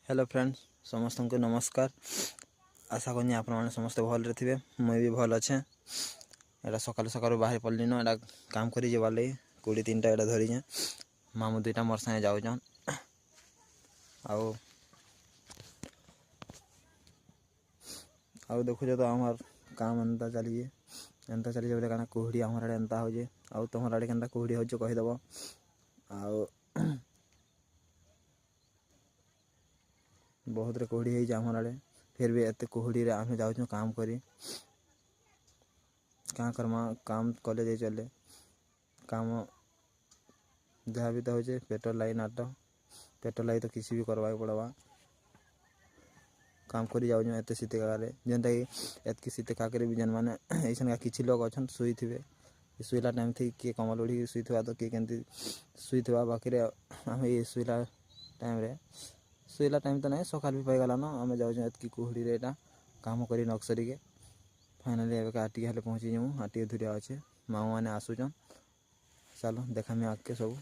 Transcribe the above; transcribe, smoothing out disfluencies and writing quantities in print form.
Hello friends समस्त को नमस्कार। आशा करनी आप समस्त भल थे मुई भी भल अच्छे। एटा सकाल सकाल बाहर पड़ली न एटा काम कर जाबार लगे 23टा एटा धरीचे मामू दुईटा मोर सागे जाऊन आउ देखुच तो आम काम एंता चली बोले क्या कुहड़ी आम आड़े एंता हो आउ तुम आड़े के कुहड़ी हो कहीदेव आउ बहुत रे कुहड़ी हो आम आड़े फिर भी एत कुहड़ी रे आम जाऊँ काम करी क्या करमा काम कले जाई चले काम जहाँ भी तो हो पेट्रोल लाई नाट पेट्रोल लाई तो किसी भी करवा पड़वा काम करी जाऊँ एत शीत काले जेनता कि एतकी शीत का भी जेन मैंने ऐसा किसी लोग अच्छा शुई थे शुईला टाइम थी किए कमल उड़ी शुई तो किए केमती शुई बाकी आम ये शुईला टाइम तो नहीं सकाल भी पाईगला न आम जाऊँ एतकी कुहड़ी रे काम कर नक्सरी के फाइनाली एवं आटिके हेल्ले पहुँची जाऊँ आटिके धुरिया अच्छे मामू मैंने आसुचन चलो देखामी आगे सब।